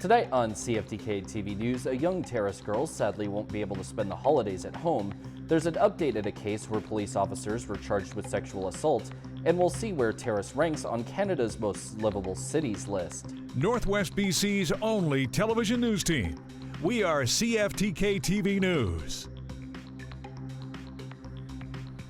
Tonight on CFTK-TV News, a young terrace girl sadly won't be able to spend the holidays at home. There's an update in a case where police officers were charged with sexual assault, and we'll see where Terrace ranks on Canada's most livable cities list. Northwest BC's only television news team. We are CFTK-TV News.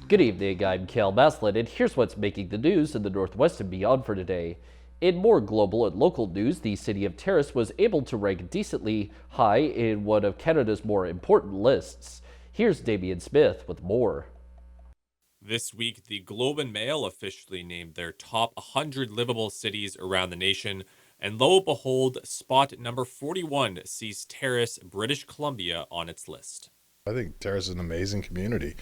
Good evening, I'm Cal Maslin, and here's what's making the news in the Northwest and beyond for today. In more global and local news, the city of Terrace was able to rank decently high in one of Canada's more important lists. Here's Damian Smith with more. This week, the Globe and Mail officially named their top 100 livable cities around the nation, and lo and behold, spot number 41 sees Terrace, British Columbia on its list. I think Terrace is an amazing community,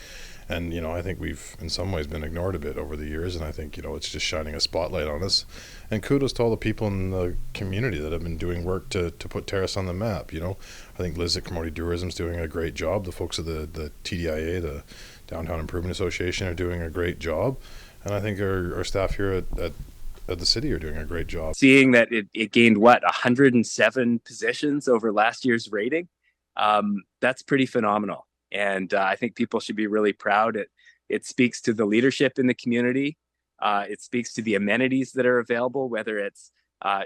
and I think we've in some ways been ignored a bit over the years, and I think it's just shining a spotlight on us. And kudos to all the people in the community that have been doing work to put Terrace on the map. I think Liz at Commodity Tourism is doing a great job. The folks at the TDIA, the Downtown Improvement Association, are doing a great job, and I think our staff here at the city are doing a great job. Seeing that it gained 107 positions over last year's rating. That's pretty phenomenal. And I think people should be really proud. It speaks to the leadership in the community. It speaks to the amenities that are available, whether it's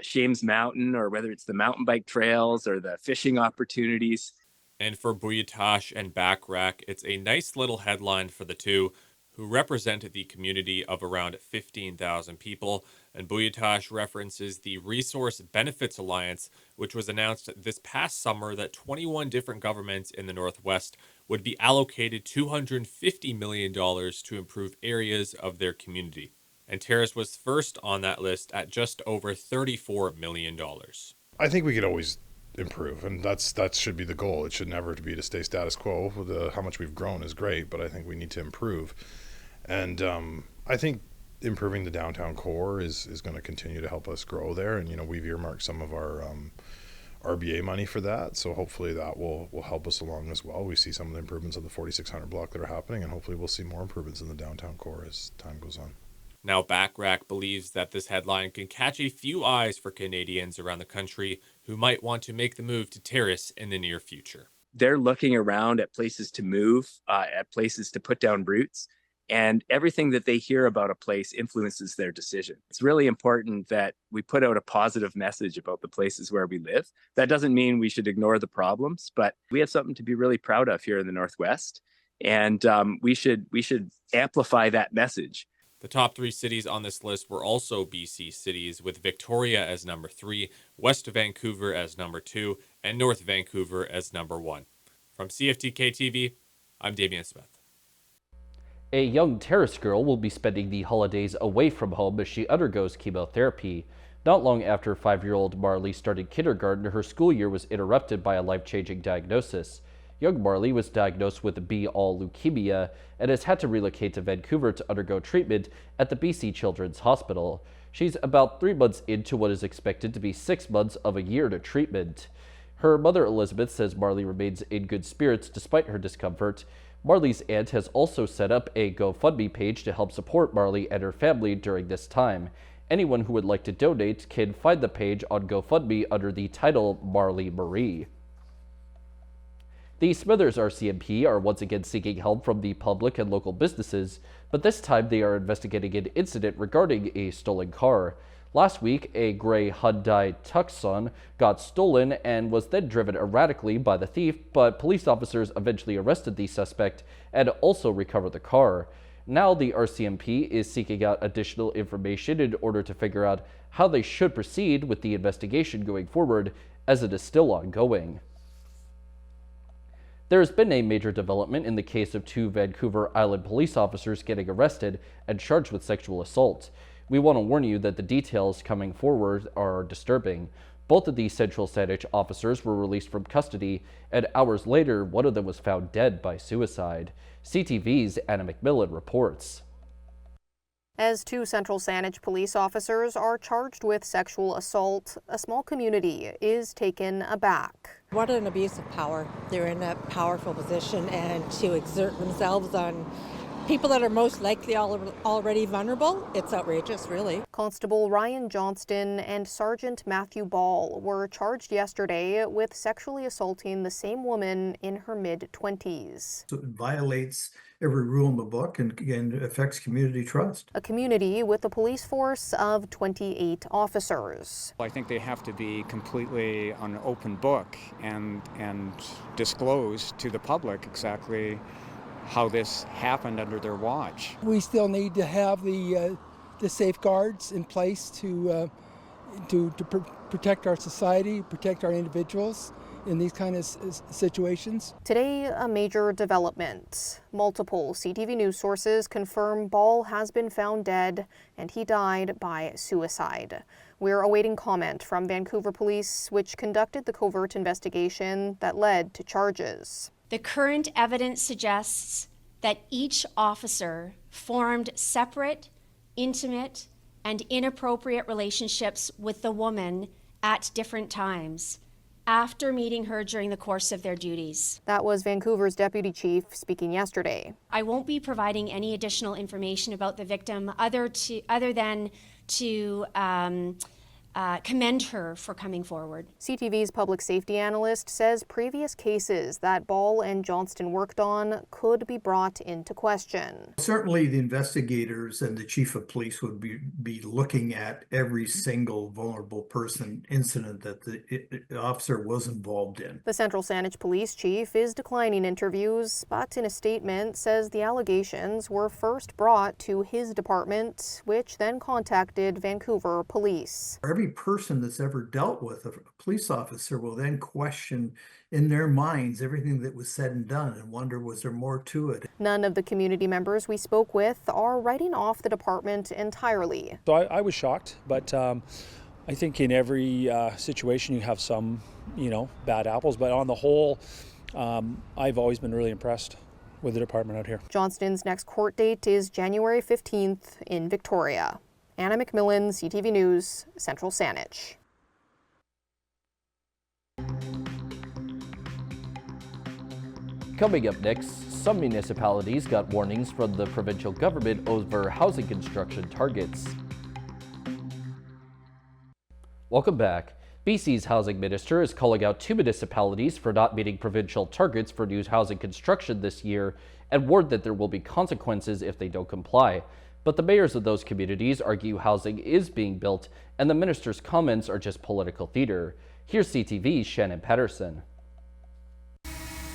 Shames Mountain or whether it's the mountain bike trails or the fishing opportunities. And for Buyatash and Backrack, it's a nice little headline for the two, who represent the community of around 15,000 people. And Buyatash references the Resource Benefits Alliance, which was announced this past summer that 21 different governments in the Northwest would be allocated $250 million to improve areas of their community. And Terrace was first on that list at just over $34 million. I think we could always improve, and that should be the goal. It should never be to stay status quo. How much we've grown is great, but I think we need to improve. And I think improving the downtown core is going to continue to help us grow there. And, we've earmarked some of our RBA money for that. So hopefully that will help us along as well. We see some of the improvements on the 4600 block that are happening, and hopefully we'll see more improvements in the downtown core as time goes on. Now, Backrack believes that this headline can catch a few eyes for Canadians around the country who might want to make the move to Terrace in the near future. They're looking around at places to move, at places to put down roots. And everything that they hear about a place influences their decision. It's really important that we put out a positive message about the places where we live. That doesn't mean we should ignore the problems, but we have something to be really proud of here in the Northwest. And we should amplify that message. The top 3 cities on this list were also BC cities, with Victoria as number 3, West Vancouver as number 2, and North Vancouver as number 1. From CFTK-TV, I'm Damian Smith. A young Terrace girl will be spending the holidays away from home as she undergoes chemotherapy. Not long after 5-year-old Marley started kindergarten, her school year was interrupted by a life-changing diagnosis. Young Marley was diagnosed with B-all leukemia and has had to relocate to Vancouver to undergo treatment at the BC Children's Hospital. She's about 3 months into what is expected to be 6 months of a year to treatment. Her mother, Elizabeth, says Marley remains in good spirits despite her discomfort. Marley's aunt has also set up a GoFundMe page to help support Marley and her family during this time. Anyone who would like to donate can find the page on GoFundMe under the title Marley Marie. The Smithers RCMP are once again seeking help from the public and local businesses, but this time they are investigating an incident regarding a stolen car. Last week, a gray Hyundai Tucson got stolen and was then driven erratically by the thief, but police officers eventually arrested the suspect and also recovered the car. Now the RCMP is seeking out additional information in order to figure out how they should proceed with the investigation going forward, as it is still ongoing. There has been a major development in the case of 2 Vancouver Island police officers getting arrested and charged with sexual assault. We want to warn you that the details coming forward are disturbing. Both of these Central Saanich officers were released from custody, and hours later, one of them was found dead by suicide. CTV's Anna McMillan reports. As 2 Central Saanich police officers are charged with sexual assault, a small community is taken aback. What an abuse of power. They're in a powerful position, and to exert themselves on people that are most likely already vulnerable. It's outrageous, really. Constable Ryan Johnston and Sergeant Matthew Ball were charged yesterday with sexually assaulting the same woman in her mid-20s. So it violates every rule in the book and affects community trust. A community with a police force of 28 officers. I think they have to be completely on an open book and disclose to the public exactly how this happened under their watch. We still need to have the safeguards in place to protect our society, protect our individuals in these kind of situations. Today, a major development. Multiple CTV News sources confirm Ball has been found dead and he died by suicide. We're awaiting comment from Vancouver Police, which conducted the covert investigation that led to charges. The current evidence suggests that each officer formed separate, intimate, and inappropriate relationships with the woman at different times after meeting her during the course of their duties. That was Vancouver's deputy chief speaking yesterday. I won't be providing any additional information about the victim other than to commend her for coming forward. CTV's public safety analyst says previous cases that Ball and Johnston worked on could be brought into question. Certainly the investigators and the chief of police would be looking at every single vulnerable person incident that the officer was involved in. The Central Saanich Police Chief is declining interviews, but in a statement says the allegations were first brought to his department, which then contacted Vancouver Police. Every person that's ever dealt with a police officer will then question in their minds everything that was said and done and wonder, was there more to it? None of the community members we spoke with are writing off the department entirely. So I was shocked, but I think in every situation you have some, bad apples. But on the whole, I've always been really impressed with the department out here. Johnston's next court date is January 15th in Victoria. Anna McMillan, CTV News, Central Saanich. Coming up next, some municipalities got warnings from the provincial government over housing construction targets. Welcome back. BC's housing minister is calling out 2 municipalities for not meeting provincial targets for new housing construction this year and warned that there will be consequences if they don't comply. But the mayors of those communities argue housing is being built and the minister's comments are just political theater. Here's CTV's Shannon Patterson.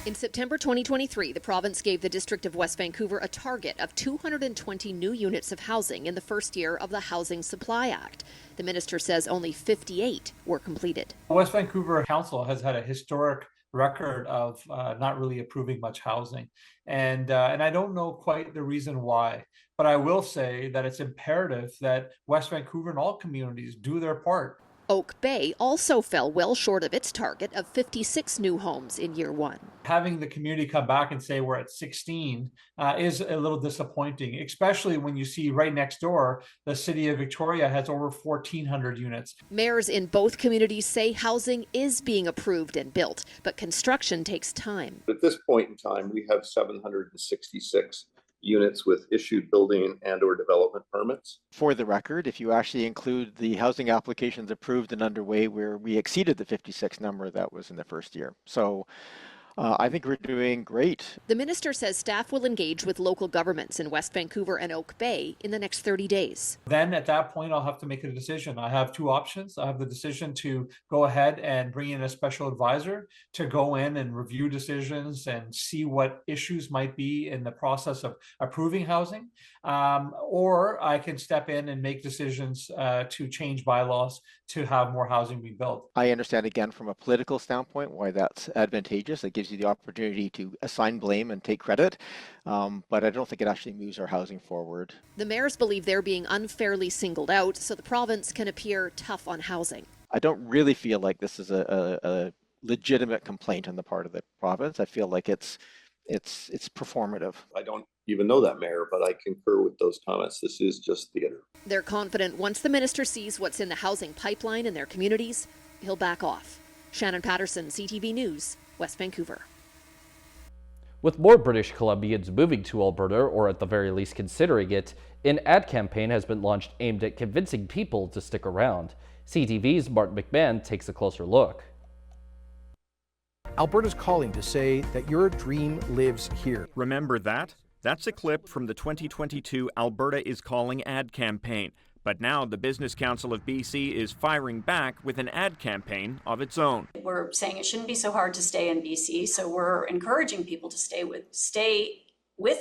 In September 2023, the province gave the District of West Vancouver a target of 220 new units of housing in the first year of the Housing Supply Act. The minister says only 58 were completed. West Vancouver Council has had a historic record of not really approving much housing. And I don't know quite the reason why, but I will say that it's imperative that West Vancouver and all communities do their part. Oak Bay also fell well short of its target of 56 new homes in year 1. Having the community come back and say we're at 16 is a little disappointing, especially when you see right next door, the city of Victoria has over 1,400 units. Mayors in both communities say housing is being approved and built, but construction takes time. At this point in time, we have 766 units with issued building and or development permits. For the record, if you actually include the housing applications approved and underway, where we exceeded the 56 number that was in the first year. So I think we're doing great. The minister says staff will engage with local governments in West Vancouver and Oak Bay in the next 30 days. Then at that point, I'll have to make a decision. I have 2 options. I have the decision to go ahead and bring in a special advisor to go in and review decisions and see what issues might be in the process of approving housing. Or I can step in and make decisions to change bylaws to have more housing be built. I understand again from a political standpoint why that's advantageous. It gives you the opportunity to assign blame and take credit, but I don't think it actually moves our housing forward. The mayors believe they're being unfairly singled out, so the province can appear tough on housing. I don't really feel like this is a legitimate complaint on the part of the province. I feel like it's performative. I don't even know that mayor, but I concur with those comments. This is just theater. They're confident once the minister sees what's in the housing pipeline in their communities, he'll back off. Shannon Patterson, CTV News, West Vancouver. With more British Columbians moving to Alberta, or at the very least considering it, an ad campaign has been launched aimed at convincing people to stick around. CTV's Martin McMahon takes a closer look. Alberta's calling to say that your dream lives here. Remember that? That's a clip from the 2022 Alberta is Calling ad campaign. But now the Business Council of BC is firing back with an ad campaign of its own. We're saying it shouldn't be so hard to stay in BC, so we're encouraging people to stay with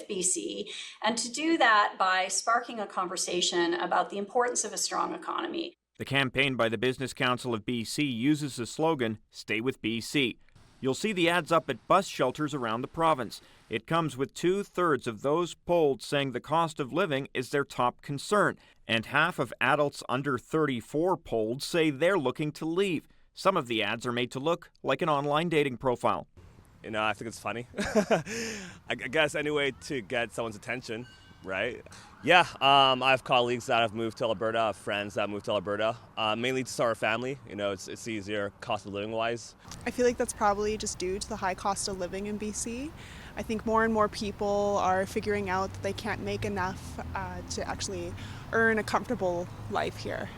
BC, and to do that by sparking a conversation about the importance of a strong economy. The campaign by the Business Council of BC uses the slogan, "Stay with BC." You'll see the ads up at bus shelters around the province. It comes with 2/3 of those polled saying the cost of living is their top concern, and half of adults under 34 polled say they're looking to leave. Some of the ads are made to look like an online dating profile. You know, I think it's funny. I guess any way to get someone's attention, right? Yeah, I have colleagues that have moved to Alberta, I have friends that moved to Alberta, mainly to start a family. You know, it's easier cost of living wise. I feel like that's probably just due to the high cost of living in BC. I think more and more people are figuring out that they can't make enough to actually earn a comfortable life here.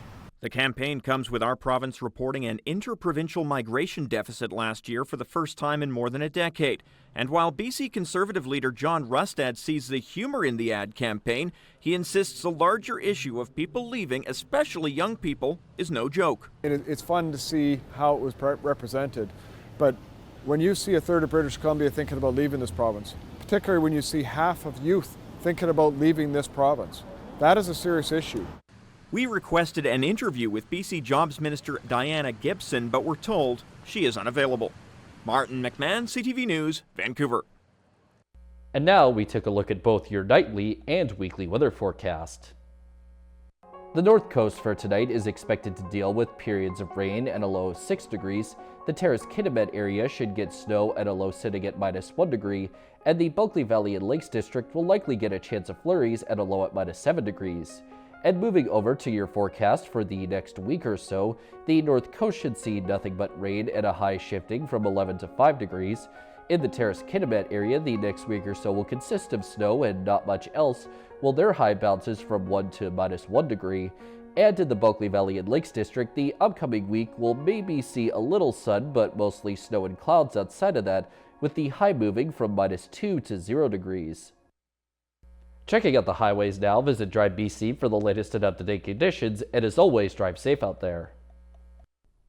The campaign comes with our province reporting an interprovincial migration deficit last year for the first time in more than a decade. And while BC Conservative leader John Rustad sees the humor in the ad campaign, he insists the larger issue of people leaving, especially young people, is no joke. It's fun to see how it was represented, but when you see a third of British Columbia thinking about leaving this province, particularly when you see half of youth thinking about leaving this province, that is a serious issue. We requested an interview with BC Jobs Minister Diana Gibson, but were told she is unavailable. Martin McMahon, CTV News, Vancouver. And now we took a look at both your nightly and weekly weather forecast. The North Coast for tonight is expected to deal with periods of rain and a low of 6 degrees. The Terrace-Kitimat area should get snow at a low sitting at -1 degree, and the Bulkley Valley and Lakes District will likely get a chance of flurries at a low at -7 degrees. And moving over to your forecast for the next week or so, the North Coast should see nothing but rain and a high shifting from 11 to 5 degrees. In the Terrace-Kitimat area, the next week or so will consist of snow and not much else, while their high bounces from 1 to -1 degree. And in the Bulkley Valley and Lakes District, the upcoming week will maybe see a little sun, but mostly snow and clouds outside of that, with the high moving from -2 to 0 degrees. Checking out the highways now, visit Drive BC for the latest and up-to-date conditions, and as always, drive safe out there.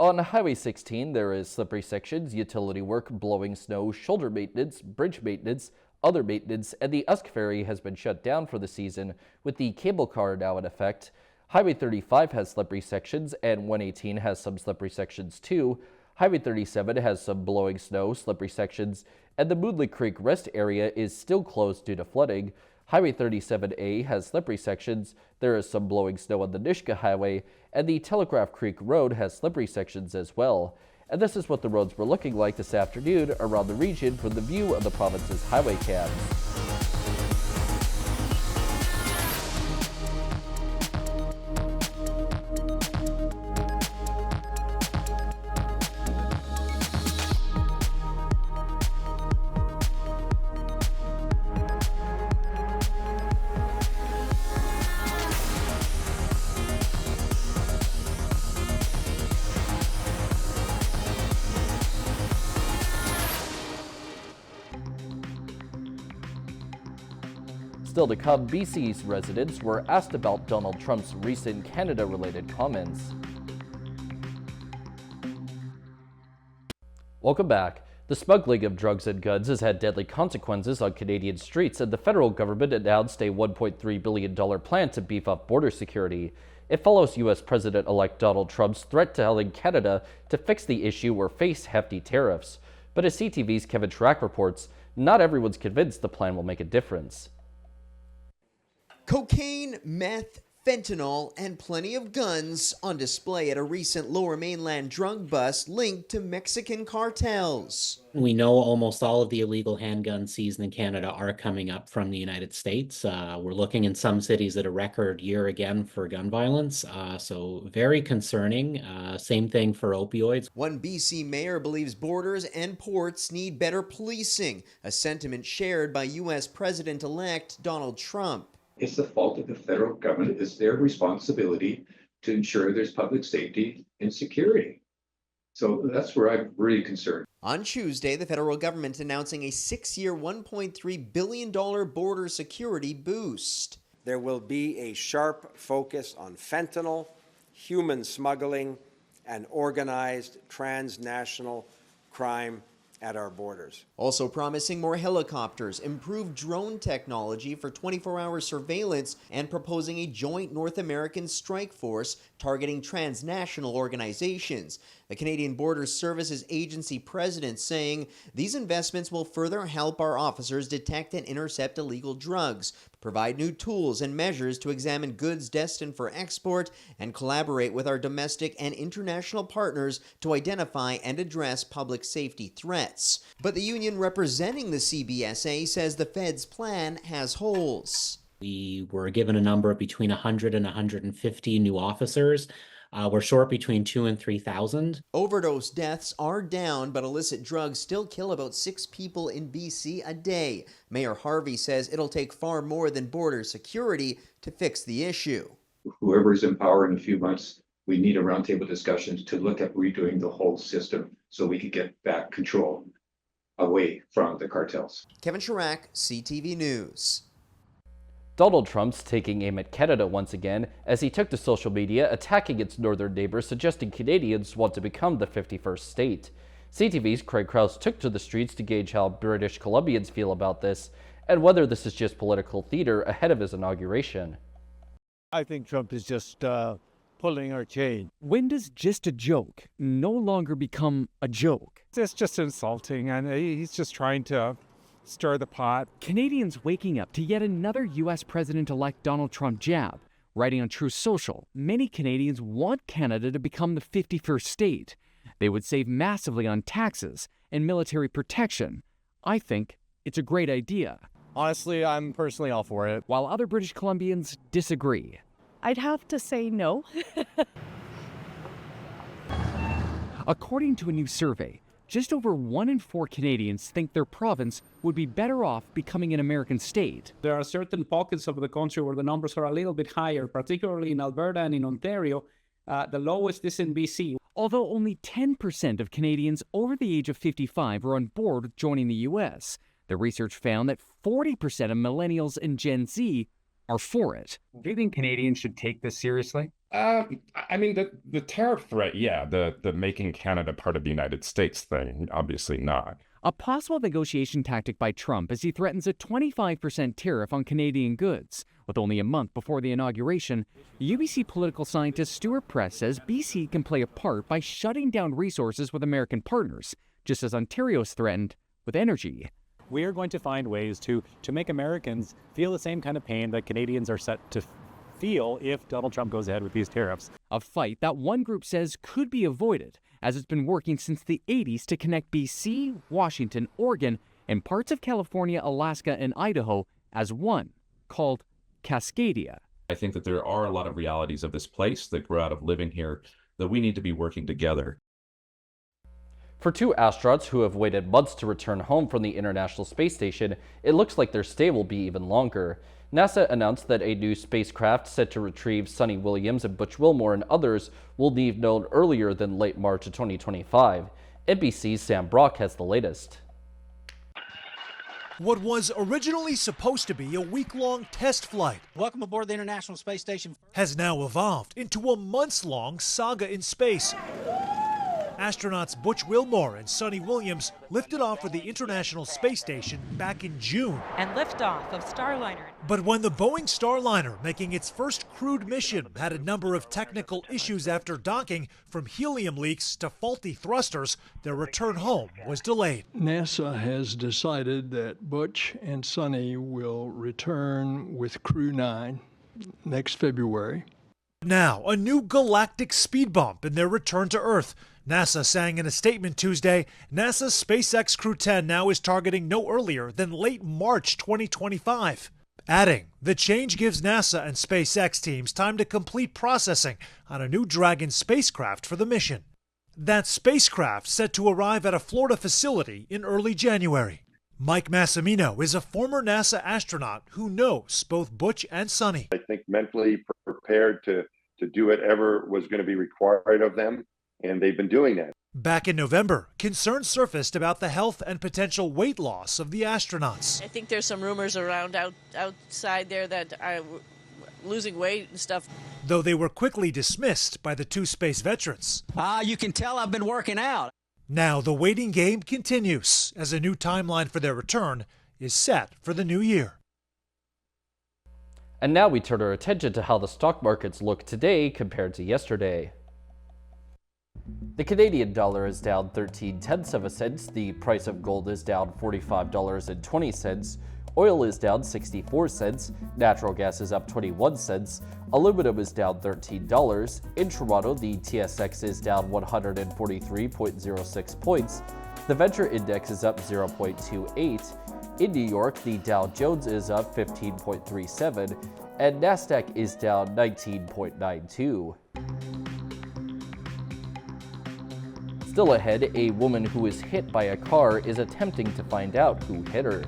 On Highway 16, there is slippery sections, utility work, blowing snow, shoulder maintenance, bridge maintenance, other maintenance, and the Usk Ferry has been shut down for the season, with the cable car now in effect. Highway 35 has slippery sections, and 118 has some slippery sections too. Highway 37 has some blowing snow, slippery sections, and the Moodley Creek Rest area is still closed due to flooding. Highway 37A has slippery sections, there is some blowing snow on the Nishka Highway, and the Telegraph Creek Road has slippery sections as well. And this is what the roads were looking like this afternoon around the region from the view of the province's highway cams. Still to come, BC's residents were asked about Donald Trump's recent Canada-related comments. Welcome back. The smuggling of drugs and guns has had deadly consequences on Canadian streets, and the federal government announced a $1.3 billion plan to beef up border security. It follows U.S. President-elect Donald Trump's threat to telling Canada to fix the issue or face hefty tariffs. But as CTV's Kevin Schrack reports, not everyone's convinced the plan will make a difference. Cocaine, meth, fentanyl, and plenty of guns on display at a recent Lower Mainland drug bust linked to Mexican cartels. We know almost all of the illegal handguns seized in Canada are coming up from the United States. We're looking in some cities at a record year again for gun violence, so very concerning. Same thing for opioids. One BC mayor believes borders and ports need better policing, a sentiment shared by U.S. President-elect Donald Trump. It's the fault of the federal government. It's their responsibility to ensure there's public safety and security. So that's where I'm really concerned. On Tuesday, the federal government announcing a 6-year, $1.3 billion border security boost. There will be a sharp focus on fentanyl, human smuggling, and organized transnational crime at our borders. Also promising more helicopters, improved drone technology for 24-hour surveillance, and proposing a joint North American strike force targeting transnational organizations. The Canadian Border Services Agency president saying these investments will further help our officers detect and intercept illegal drugs, provide new tools and measures to examine goods destined for export, and collaborate with our domestic and international partners to identify and address public safety threats. But the union representing the CBSA says the Fed's plan has holes. We were given a number of between 100 and 150 new officers. We're short between 2,000 and 3,000. Overdose deaths are down, but illicit drugs still kill about 6 people in BC a day. Mayor Harvey says it'll take far more than border security to fix the issue. Whoever's in power in a few months, we need a roundtable discussion to look at redoing the whole system so we can get back control away from the cartels. Kevin Chirac, CTV News. Donald Trump's taking aim at Canada once again as he took to social media attacking its northern neighbors, suggesting Canadians want to become the 51st state. CTV's Craig Krause took to the streets to gauge how British Columbians feel about this and whether this is just political theater ahead of his inauguration. I think Trump is just pulling our chain. When does just a joke no longer become a joke? It's just insulting, and he's just trying to stir the pot. Canadians waking up to yet another U.S. President-elect Donald Trump jab. Writing on Truth Social, many Canadians want Canada to become the 51st state. They would save massively on taxes and military protection. I think it's a great idea. Honestly, I'm personally all for it. While other British Columbians disagree. I'd have to say no. According to a new survey, just over 1 in 4 Canadians think their province would be better off becoming an American state. There are certain pockets of the country where the numbers are a little bit higher, particularly in Alberta and in Ontario. The lowest is in BC. Although only 10% of Canadians over the age of 55 are on board with joining the U.S., the research found that 40% of millennials and Gen Z are for it. Do you think Canadians should take this seriously? I mean, the tariff threat, yeah. The making Canada part of the United States thing, obviously not. A possible negotiation tactic by Trump as he threatens a 25% tariff on Canadian goods. With only a month before the inauguration, UBC political scientist Stuart Press says BC can play a part by shutting down resources with American partners, just as Ontario's threatened with energy. We are going to find ways to make Americans feel the same kind of pain that Canadians are set to feel if Donald Trump goes ahead with these tariffs. A fight that one group says could be avoided, as it's been working since the 80s to connect BC, Washington, Oregon, and parts of California, Alaska, and Idaho as one, called Cascadia. I think that there are a lot of realities of this place that grow out of living here that we need to be working together. For 2 astronauts who have waited months to return home from the International Space Station, it looks like their stay will be even longer. NASA announced that a new spacecraft set to retrieve Sonny Williams and Butch Wilmore and others will leave no earlier than late March of 2025. NBC's Sam Brock has the latest. What was originally supposed to be a week-long test flight, welcome aboard the International Space Station, has now evolved into a months-long saga in space. Astronauts Butch Wilmore and Sonny Williams lifted off for the International Space Station back in June. And liftoff of Starliner. But when the Boeing Starliner, making its first crewed mission, had a number of technical issues after docking, from helium leaks to faulty thrusters, their return home was delayed. NASA has decided that Butch and Sonny will return with Crew 9 next February. Now, a new galactic speed bump in their return to Earth. NASA saying in a statement Tuesday, NASA's SpaceX Crew 10 now is targeting no earlier than late March 2025. adding, the change gives NASA and SpaceX teams time to complete processing on a new Dragon spacecraft for the mission. That spacecraft set to arrive at a Florida facility in early January. Mike Massimino is a former NASA astronaut who knows both Butch and Sonny. I think mentally prepared to do whatever was going to be required of them, and they've been doing that. Back in November, concerns surfaced about the health and potential weight loss of the astronauts. I think there's some rumors around outside there that are losing weight and stuff. Though they were quickly dismissed by the two space veterans. You can tell I've been working out. Now the waiting game continues as a new timeline for their return is set for the new year. And now we turn our attention to how the stock markets look today compared to yesterday. The Canadian dollar is down 13/10 of a cent, the price of gold is down $45.20, oil is down 64 cents, natural gas is up 21 cents, aluminum is down $13. In Toronto, the TSX is down 143.06 points, the Venture Index is up 0.28, in New York, the Dow Jones is up 15.37, and Nasdaq is down 19.92. Still ahead, a woman who was hit by a car is attempting to find out who hit her.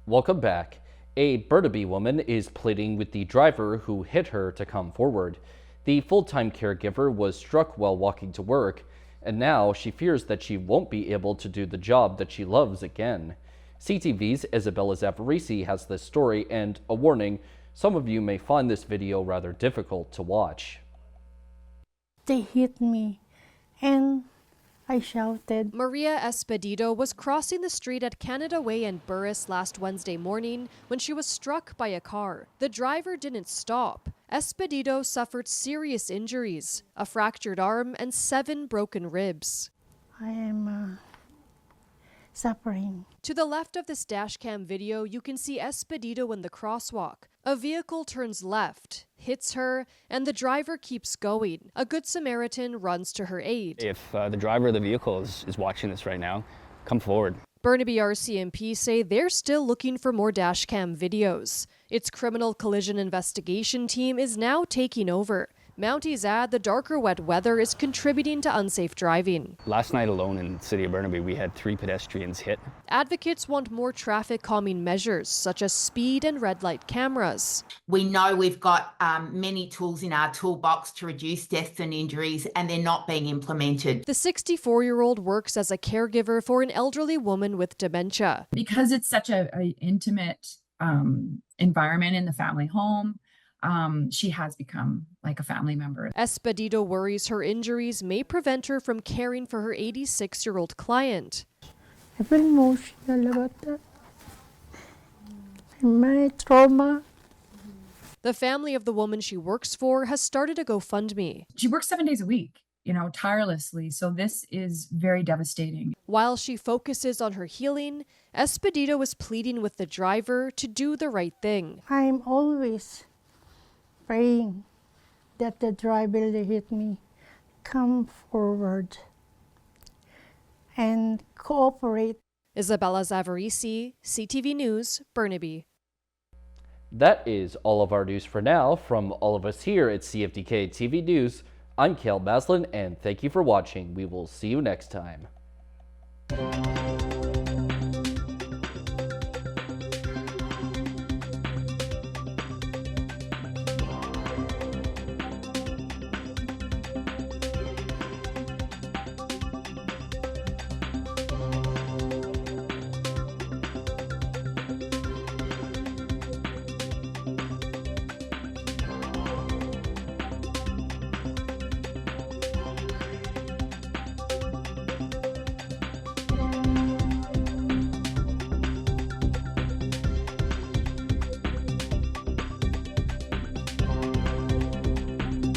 Welcome back. A Burnaby woman is pleading with the driver who hit her to come forward. The full-time caregiver was struck while walking to work, and now she fears that she won't be able to do the job that she loves again. CTV's Isabella Zavarisi has this story, and a warning, some of you may find this video rather difficult to watch. They hit me and I shouted. Maria Espedito was crossing the street at Canada Way in Burris last Wednesday morning when she was struck by a car. The driver didn't stop. Espedito suffered serious injuries, a fractured arm and 7 broken ribs. I am suffering. To the left of this dashcam video, you can see Espedito in the crosswalk. A vehicle turns left, hits her, and the driver keeps going. A Good Samaritan runs to her aid. If the driver of the vehicle is watching this right now, come forward. Burnaby RCMP say they're still looking for more dashcam videos. Its criminal collision investigation team is now taking over. Mounties add the darker wet weather is contributing to unsafe driving. Last night alone in the city of Burnaby, we had 3 pedestrians hit. Advocates want more traffic calming measures, such as speed and red light cameras. We know we've got many tools in our toolbox to reduce deaths and injuries, and they're not being implemented. The 64-year-old works as a caregiver for an elderly woman with dementia. Because it's such an intimate environment in the family home, she has become like a family member. Espedito worries her injuries may prevent her from caring for her 86-year-old client. I feel emotional about that. My trauma. The family of the woman she works for has started a GoFundMe. She works 7 days a week, tirelessly, so this is very devastating. While she focuses on her healing, Espedito is pleading with the driver to do the right thing. I'm always praying that the driver that hit me come forward and cooperate. Isabella Zavarisi, CTV News, Burnaby. That is all of our news for now. From all of us here at CFTK-TV News, I'm Cale Maslin, and thank you for watching. We will see you next time.